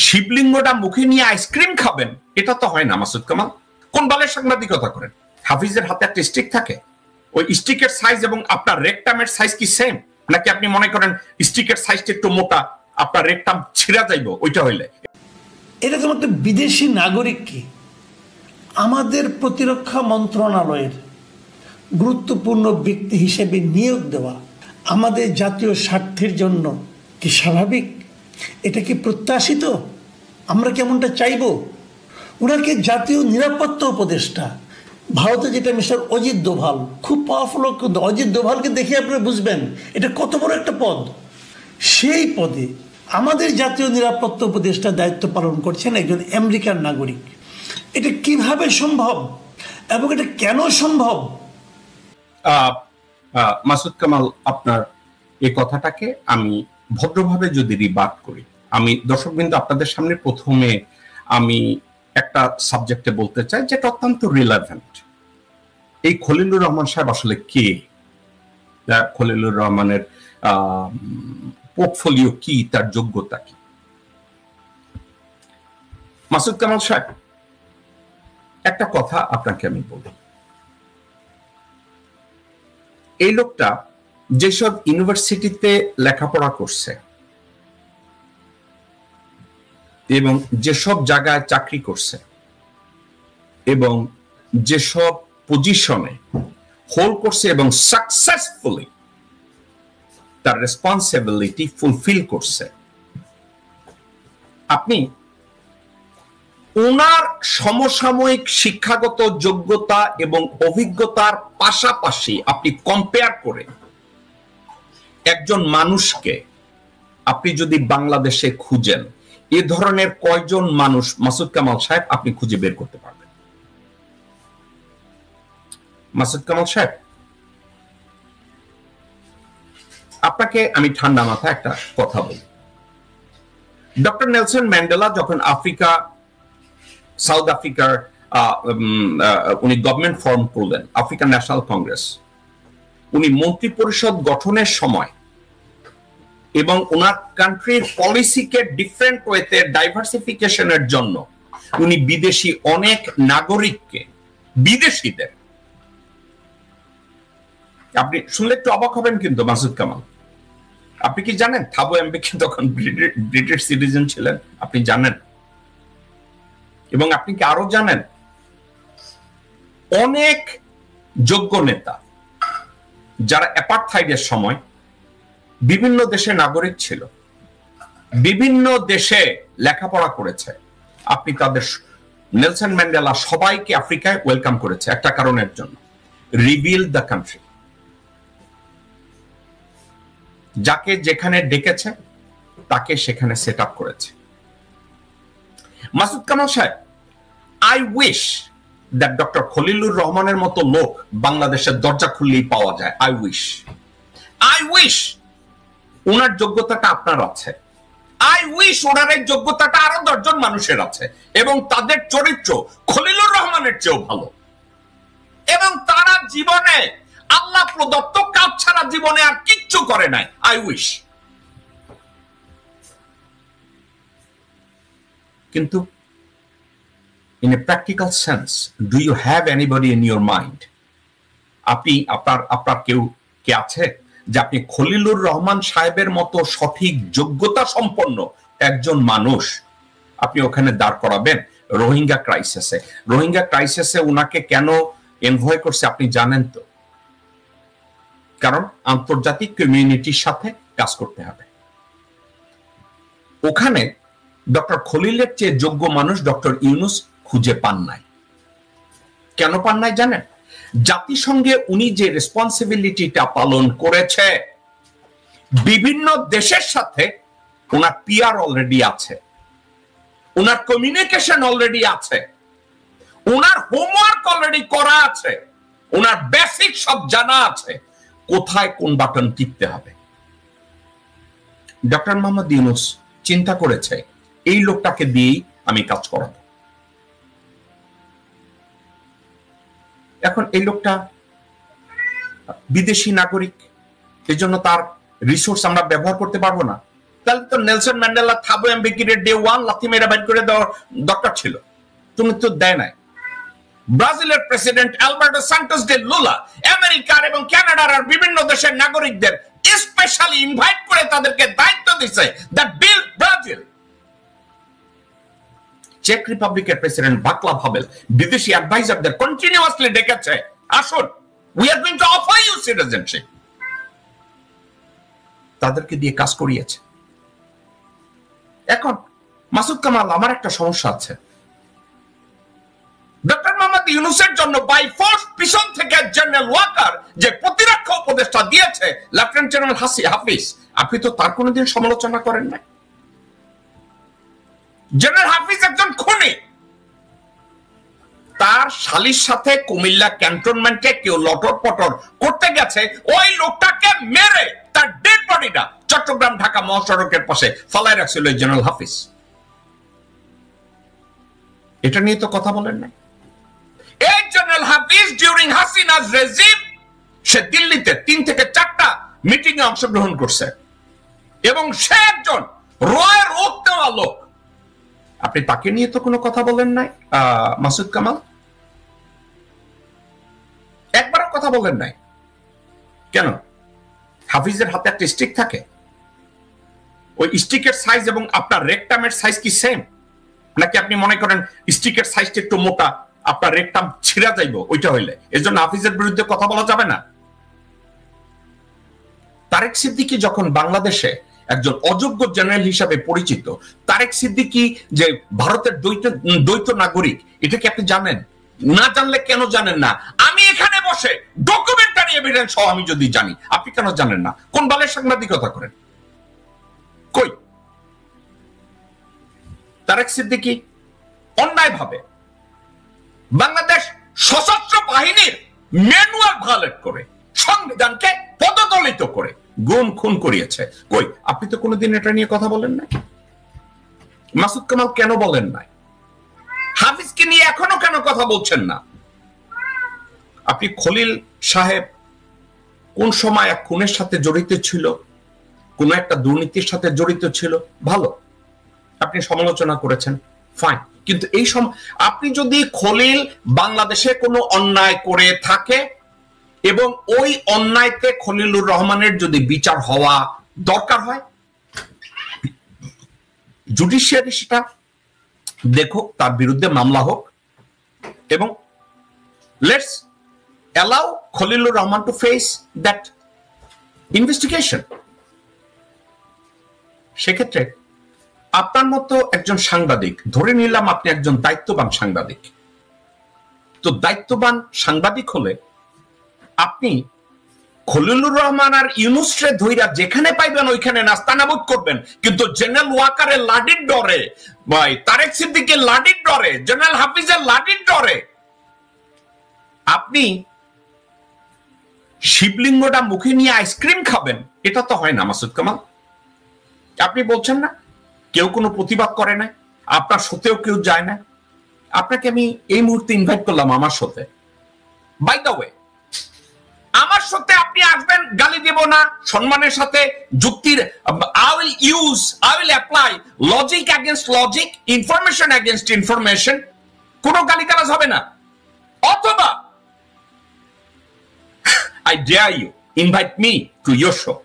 শিবলিঙ্গটা মুখে নিয়ে আইসক্রিম খাবেন, এটা তো হয় না মাসুদ কামাল। কোন বালের সাংবাদিকতা করেন? হাফিজের হাতে একটা স্টিক থাকে, ওই স্টিকের সাইজ এবং আপনার রেকটামের সাইজ কি সেম? নাকি আপনি মনে করেন স্টিকের সাইজটা একটু মোটা, আপনার রেকটাম ছিঁড়া যাইব ওইটা হইলে? এরকম একটা বিদেশি নাগরিককে আমাদের প্রতিরক্ষা মন্ত্রণালয়ের গুরুত্বপূর্ণ ব্যক্তি হিসেবে নিয়োগ দেওয়া আমাদের জাতীয় স্বার্থের জন্য কি স্বাভাবিক? এটা কি প্রত্যাশিত? আমরা কেমনটা চাইব? ওনাকে জাতীয় নিরাপত্তা উপদেষ্টা, ভারতে যেটা মিস্টার অজিত দোভাল, খুব পাওয়ারফুল। কিন্তু অজিত দোভালকে দেখে আপনারা বুঝবেন এটা কত বড় একটা পদ। সেই পদে আমাদের জাতীয় নিরাপত্তা উপদেষ্টা দায়িত্ব পালন করছেন একজন আমেরিকান নাগরিক। এটা কিভাবে সম্ভব এবং এটা কেন সম্ভব? মাসুদ কামাল, আপনার এই কথাটাকে আমি ভদ্রভাবে যদি রিবাট করি, আমি দর্শকবৃন্দ আপনাদের সামনে প্রথমে আমি একটা সাবজেক্টে বলতে চাই যেটা অত্যন্ত রিলেভেন্ট। এই খলিলুর রহমান সাহেব আসলে কে? খলিলুর রহমানের পোর্টফোলিও কি, তার যোগ্যতা কি? মাসুদ কামাল সাহেব, একটা কথা আপনাকে আমি বলি, এই লোকটা যেসব ইউনিভার্সিটিতে লেখাপড়া করছে এবং যেসব জায়গায় চাকরি করছে এবং যেসব পজিশনে হোল্ড করছে এবং সাকসেসফুলি তার রেসপন্সিবিলিটি ফুলফিল করছে, আপনি ওনার সমসাময়িক শিক্ষাগত যোগ্যতা এবং অভিজ্ঞতার পাশাপাশি আপনি কম্পেয়ার করে একজন মানুষকে আপনি যদি বাংলাদেশে খুঁজেন, এ ধরনের কয়জন মানুষ মাসুদ কামাল সাহেব আপনি খুঁজে বের করতে পারবেন? মাসুদ কামাল সাহেব, আপনাকে আমি ঠান্ডা মাথায় একটা কথা বলি। ডক্টর নেলসন ম্যান্ডেলা যখন সাউথ আফ্রিকার উনি গভর্নমেন্ট ফর্ম করলেন, আফ্রিকান ন্যাশনাল কংগ্রেস, উনি মন্ত্রী পরিষদ গঠনের সময় এবং ওনার কান্ট্রির পলিসিকে ডিফারেন্ট ওয়েতে ডাইভার্সিফিকেশনের জন্য উনি বিদেশি অনেক নাগরিককে, বিদেশিদের, আপনি শুনলে একটু অবাক হবেন কিন্তু মাসুদ কামাল, আপনি কি জানেন থাবো এমবিকে তখন ব্রিটিশ সিটিজেন ছিলেন? আপনি জানেন? এবং আপনি কি আরো জানেন অনেক যোগ্য নেতা যারা অ্যাপার্থাইডের সময় বিভিন্ন দেশে নাগরিক ছিল, বিভিন্ন দেশে লেখাপড়া করেছে, আপনি তাদের, নেলসন ম্যান্ডেলা সবাইকে আফ্রিকায় ওয়েলকাম করেছে একটা কারণের জন্য, রিবিল্ড দ্য কান্ট্রি। যাকে যেখানে ডেকেছে তাকে সেখানে সেট আপ করেছে। মাসুদ কামাল সাহেব, I wish that doctor Khalilur রহমানের মতো লোক বাংলাদেশের দরজা খুললেই পাওয়া যায়। আই উইশ ওনার যোগ্যতাটা আপনার আছে। আই উইশ ওনার এই যোগ্যতাটা আরো 10 জন মানুষের আছে এবং তাদের চরিত্র খলিলুর রহমানের চেয়েও ভালো, এবং তারা জীবনে আল্লাহ প্রদত্ত কাজ ছাড়া জীবনে আর কিচ্ছু করে নাই। I wish. কিন্তু in a practical sense, do you have anybody in your mind? আপনি আপনার কেউ কে আছে যে আপনি খলিলুর রহমান সাহেবের মতো সঠিক যোগ্যতা সম্পন্ন একজন মানুষ আপনি ওখানে দাঁড় করাবেন? রোহিঙ্গা ক্রাইসিসে উনাকে কেন এনভয় করছে আপনি জানেন তো? কারণ আন্তর্জাতিক কমিউনিটির সাথে কাজ করতে হবে। ওখানে ডক্টর খলিলের চেয়ে যোগ্য মানুষ ডক্টর ইউনূস খুঁজে পান নাই। কেন পান নাই জানেন? জাতিসংঘে উনি যে রেসপন্সিবিলিটিটা পালন করেছে, বিভিন্ন দেশের সাথে ওনার পিআর অলরেডি আছে, ওনার কমিউনিকেশন অলরেডি আছে, ওনার হোমওয়ার্ক অলরেডি করা আছে, ওনার বেসিক সব জানা আছে কোথায় কোন বাটন টিপতে হবে। ডক্টর মোহাম্মদ ইউনূস চিন্তা করেছে এই লোকটাকে দিয়েই আমি কাজ করাবো। এখন এই লোকটা বিদেশি নাগরিক, এই জন্য তার রিসোর্স আমরা ব্যবহার করতে পারবো না। তাহলে তো নেলসন ম্যান্ডেলা থাবো এমবিকিরে ডে 1 লাথি মেরে বাইর করে দেওয়ার দরকার ছিল, তুমি তো দেয় নাই। ব্রাজিলের প্রেসিডেন্ট আলবার্টো সান্টোস ডে লুলা আমেরিকার এবং কানাডার আর বিভিন্ন দেশের নাগরিকদের স্পেশালি ইনভাইট করে তাদেরকে দায়িত্ব দিয়েছে দ্যাট বিল্ড ব্রাজিল। চেক রিপাবলিকের প্রেসিডেন্ট ভাক্লাভ হাভেল বিদেশি অ্যাডভাইজারদের কন্টিনিউয়াসলি ডেকেছে, আসুন we are going to offer you citizenship. তাদেরকে দিয়ে কাজ করিয়েছে। এখন মাসুদ কামাল, আমার একটা সমস্যা আছে। ডক্টর মোহাম্মদ ইউনূসের জন্য বাই ফোর্স পিছন থেকে জেনারেল ওয়াকার যে প্রতিরক্ষা উপদেষ্টা দিয়েছে লেফটেন্যান্ট জেনারেল হাফিজ, আপনি তো তার কোনোদিন সমালোচনা করেন নাই। জেনারেল হাফিজ একজন খুনি, তার শালীর সাথে কুমিল্লা ক্যান্টনমেন্টে কেউ লটর পটর করতে গেছে, ওই লোকটাকে মেরে তার ডেড বডিটা চট্টগ্রাম ঢাকা মহাসড়কের পাশে ফালাই রাখছিল জেনারেল হাফিজ। এটা নিয়ে তো কথা বলেন নাই। এই জেনারেল হাফিজ ডিউরিং হাসিনাস রেজিম সে দিল্লিতে 3 থেকে 4টা মিটিং এ অংশগ্রহণ করছে এবং সে একজন রয়ের ওত নেওয়া লোক। আপনি তাকে নিয়ে তো কোনো কথা বলেন নাই মাসুদ কামাল, একবারও কথা বলেন নাই। কেন? হাফিজের হাতে একটা স্টিক থাকে, ওই স্টিকের সাইজ এবং আপনার রেকটামের সাইজ কি সেম? নাকি আপনি মনে করেন স্টিকের সাইজটা একটু মোটা, আপনার রেকটাম ছিঁড়া যাইব ওইটা হইলে, এর জন্য হাফিজের বিরুদ্ধে কথা বলা যাবে না? তারেক সিদ্দিকী যখন বাংলাদেশে একজন অযোগ্য জেনারেল হিসাবে পরিচিত, তারেক সিদ্দিকী যে ভারতের দ্বৈত নাগরিক, এটা কি আপনি জানেন? না জানলে কেন জানেন না? আমি এখানে বসে ডকুমেন্টারি এভিডেন্স সহ আমি যদি জানি, আপনি কেন জানেন না? কোন বালের সাংবাদিকতা করেন? কই তারেক সিদ্দিকী অন্যায়ভাবে বাংলাদেশ সশস্ত্র বাহিনীর ম্যানুয়াল ভায়োলেট করে, সংবিধানকে পদদলিত করে গুম খুন করিয়েছে। কই আপনি তো কোনোদিন এটা নিয়ে কথা বলেন নাই। মাসুদ কামাল কেন বলেন নাই? হাফিজকে নিয়ে এখনো কেন কথা বলছেন না? আপনি খলিল সাহেব কোন সময় এক খুনের সাথে জড়িত ছিল, কোন একটা দুর্নীতির সাথে জড়িত ছিল, ভালো, আপনি সমালোচনা করেছেন, ফাইন। কিন্তু এই আপনি যদি খলিল বাংলাদেশে কোনো অন্যায় করে থাকে এবং ওই অন্যায়তে খলিলুর রহমানের যদি বিচার হওয়া দরকার হয়, জুডিশিয়ারি সেটা দেখো, তার বিরুদ্ধে মামলা হোক এবং let's allow Khalilur Rahman to face that investigation. সেক্ষেত্রে আপনার মতো একজন সাংবাদিক, ধরে নিলাম আপনি একজন দায়িত্ববান সাংবাদিক, তো দায়িত্ববান সাংবাদিক হলে আপনি খলিলুর রহমান আর ইউনূসরে ধইরা যেখানে পাইবেন ওইখানে নাস্তানাবুদ করবেন, কিন্তু জেনারেল ওয়াকারের লাডির ডরে, ভাই তারেক সিদ্দিকের লাডির ডরে, জেনারেল হাফিজের লাডির ডরে আপনি শিবলিঙ্গটা মুখে নিয়ে আইসক্রিম খাবেন, এটা তো হয় না মাসুদ কামাল। আপনি বলছেন না কেউ কোনো প্রতিবাদ করে না, আপনার সাথেও কেউ যায় না। আপনাকে আমি এই মুহূর্তে ইনভাইট করলাম আমার সাথে, বাই দ্য ওয়ে আমার সাথে আপনি আসবেন, গালি দেব না, সম্মানের সাথে যুক্তির, I will apply logic against logic, information against information, কোনো গালিগালাজ হবে না। অথবা I dare you, invite me to your show.